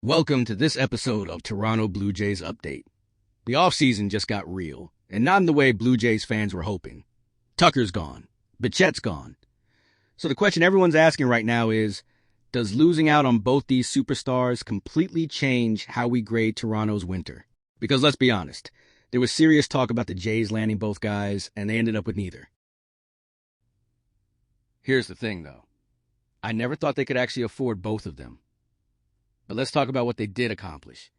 Welcome to this episode of Toronto Blue Jays Update. The offseason just got real, and not in the way Blue Jays fans were hoping. Tucker's gone. Bichette's gone. So the question everyone's asking right now is, does losing out on both these superstars completely change how we grade Toronto's winter? Because let's be honest, there was serious talk about the Jays landing both guys, and they ended up with neither. Here's the thing, though. I never thought they could actually afford both of them. But let's talk about what they did accomplish.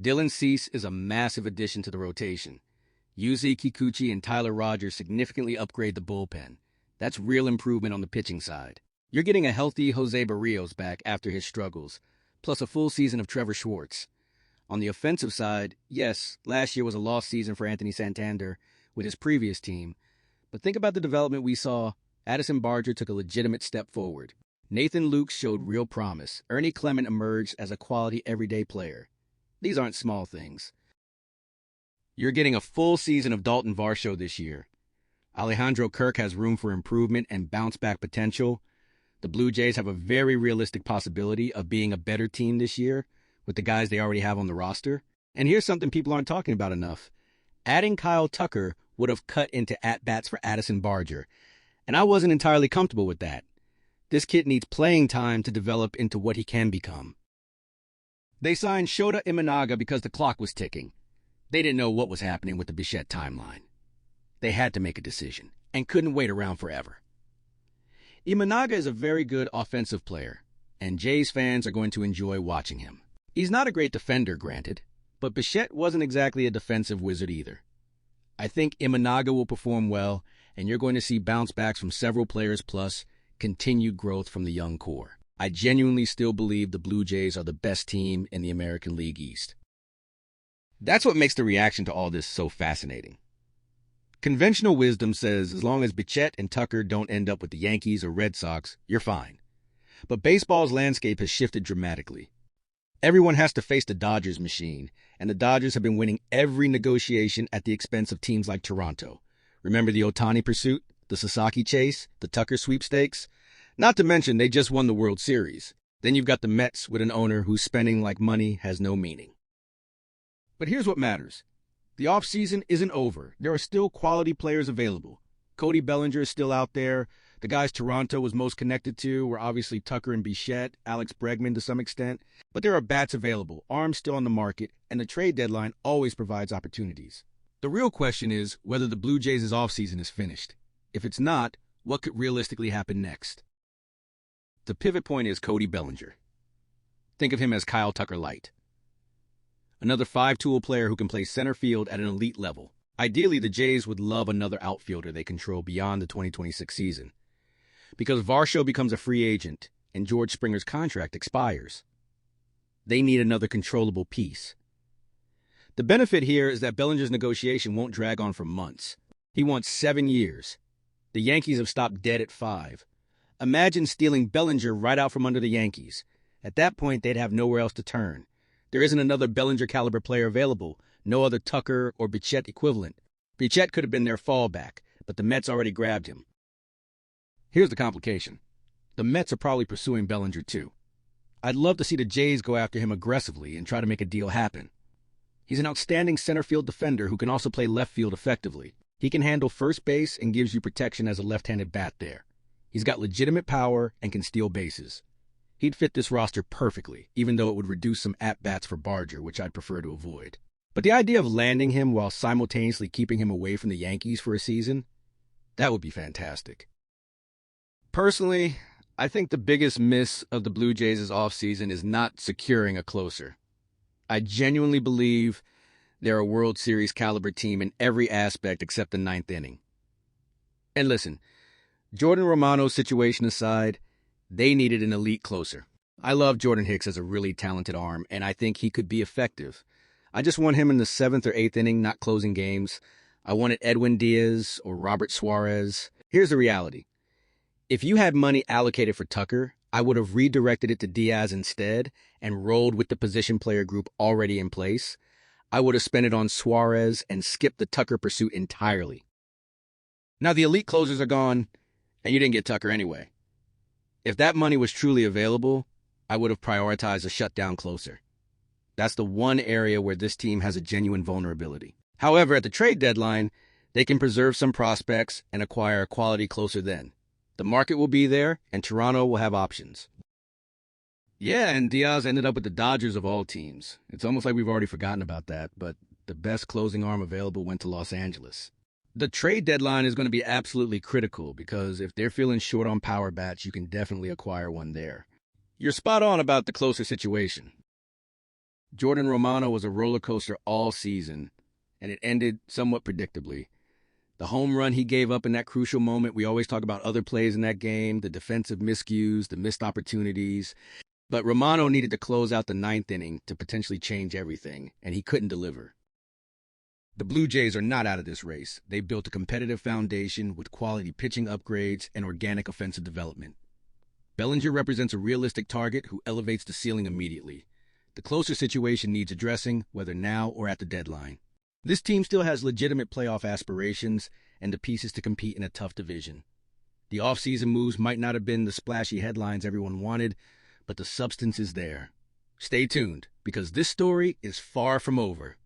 Dylan Cease is a massive addition to the rotation. Yuzi Kikuchi and Tyler Rogers significantly upgrade the bullpen. That's real improvement on the pitching side. You're getting a healthy Jose Barrios back after his struggles, plus a full season of Trevor Schwartz. On the offensive side, yes, last year was a lost season for Anthony Santander with his previous team. But think about the development we saw. Addison Barger took a legitimate step forward. Nathan Lukes showed real promise. Ernie Clement emerged as a quality everyday player. These aren't small things. You're getting a full season of Dalton Varsho this year. Alejandro Kirk has room for improvement and bounce-back potential. The Blue Jays have a very realistic possibility of being a better team this year with the guys they already have on the roster. And here's something people aren't talking about enough. Adding Kyle Tucker would have cut into at-bats for Addison Barger, and I wasn't entirely comfortable with that. This kid needs playing time to develop into what he can become. They signed Shota Imanaga because the clock was ticking. They didn't know what was happening with the Bichette timeline. They had to make a decision and couldn't wait around forever. Imanaga is a very good offensive player, and Jays fans are going to enjoy watching him. He's not a great defender, granted, but Bichette wasn't exactly a defensive wizard either. I think Imanaga will perform well, and you're going to see bounce backs from several players plus continued growth from the young core. I genuinely still believe the Blue Jays are the best team in the American League East. That's what makes the reaction to all this so fascinating. Conventional wisdom says as long as Bichette and Tucker don't end up with the Yankees or Red Sox, you're fine. But baseball's landscape has shifted dramatically. Everyone has to face the Dodgers machine, and the Dodgers have been winning every negotiation at the expense of teams like Toronto. Remember the Ohtani pursuit, the Sasaki chase, the Tucker sweepstakes? Not to mention they just won the World Series. Then you've got the Mets with an owner whose spending like money has no meaning. But here's what matters. The offseason isn't over. There are still quality players available. Cody Bellinger is still out there. The guys Toronto was most connected to were obviously Tucker and Bichette, Alex Bregman to some extent. But there are bats available, arms still on the market, and the trade deadline always provides opportunities. The real question is whether the Blue Jays' offseason is finished. If it's not, what could realistically happen next? The pivot point is Cody Bellinger. Think of him as Kyle Tucker LITE. Another five-tool player who can play center field at an elite level. Ideally, the Jays would love another outfielder they control beyond the 2026 season. Because Varsho becomes a free agent and George Springer's contract expires. They need another controllable piece. The benefit here is that Bellinger's negotiation won't drag on for months. He wants 7 years. The Yankees have stopped dead at 5. Imagine stealing Bellinger right out from under the Yankees. At that point, they'd have nowhere else to turn. There isn't another Bellinger-caliber player available, no other Tucker or Bichette equivalent. Bichette could have been their fallback, but the Mets already grabbed him. Here's the complication. The Mets are probably pursuing Bellinger too. I'd love to see the Jays go after him aggressively and try to make a deal happen. He's an outstanding center field defender who can also play left field effectively. He can handle first base and gives you protection as a left-handed bat there. He's got legitimate power and can steal bases. He'd fit this roster perfectly, even though it would reduce some at-bats for Barger, which I'd prefer to avoid. But the idea of landing him while simultaneously keeping him away from the Yankees for a season, that would be fantastic. Personally, I think the biggest miss of the Blue Jays' offseason is not securing a closer. I genuinely believe they're a World Series caliber team in every aspect except the 9th inning. And listen, Jordan Romano's situation aside, they needed an elite closer. I love Jordan Hicks as a really talented arm, and I think he could be effective. I just want him in the 7th or 8th inning, not closing games. I wanted Edwin Diaz or Robert Suarez. Here's the reality. If you had money allocated for Tucker, I would have redirected it to Diaz instead and rolled with the position player group already in place. I would have spent it on Suarez and skipped the Tucker pursuit entirely. Now the elite closers are gone, and you didn't get Tucker anyway. If that money was truly available, I would have prioritized a shutdown closer. That's the one area where this team has a genuine vulnerability. However, at the trade deadline, they can preserve some prospects and acquire a quality closer then. The market will be there, and Toronto will have options. Yeah, and Diaz ended up with the Dodgers of all teams. It's almost like we've already forgotten about that, but the best closing arm available went to Los Angeles. The trade deadline is going to be absolutely critical because if they're feeling short on power bats, you can definitely acquire one there. You're spot on about the closer situation. Jordan Romano was a roller coaster all season, and it ended somewhat predictably. The home run he gave up in that crucial moment, we always talk about other plays in that game, the defensive miscues, the missed opportunities. But Romano needed to close out the ninth inning to potentially change everything, and he couldn't deliver. The Blue Jays are not out of this race. They've built a competitive foundation with quality pitching upgrades and organic offensive development. Bellinger represents a realistic target who elevates the ceiling immediately. The closer situation needs addressing, whether now or at the deadline. This team still has legitimate playoff aspirations and the pieces to compete in a tough division. The offseason moves might not have been the splashy headlines everyone wanted, but the substance is there. Stay tuned, because this story is far from over.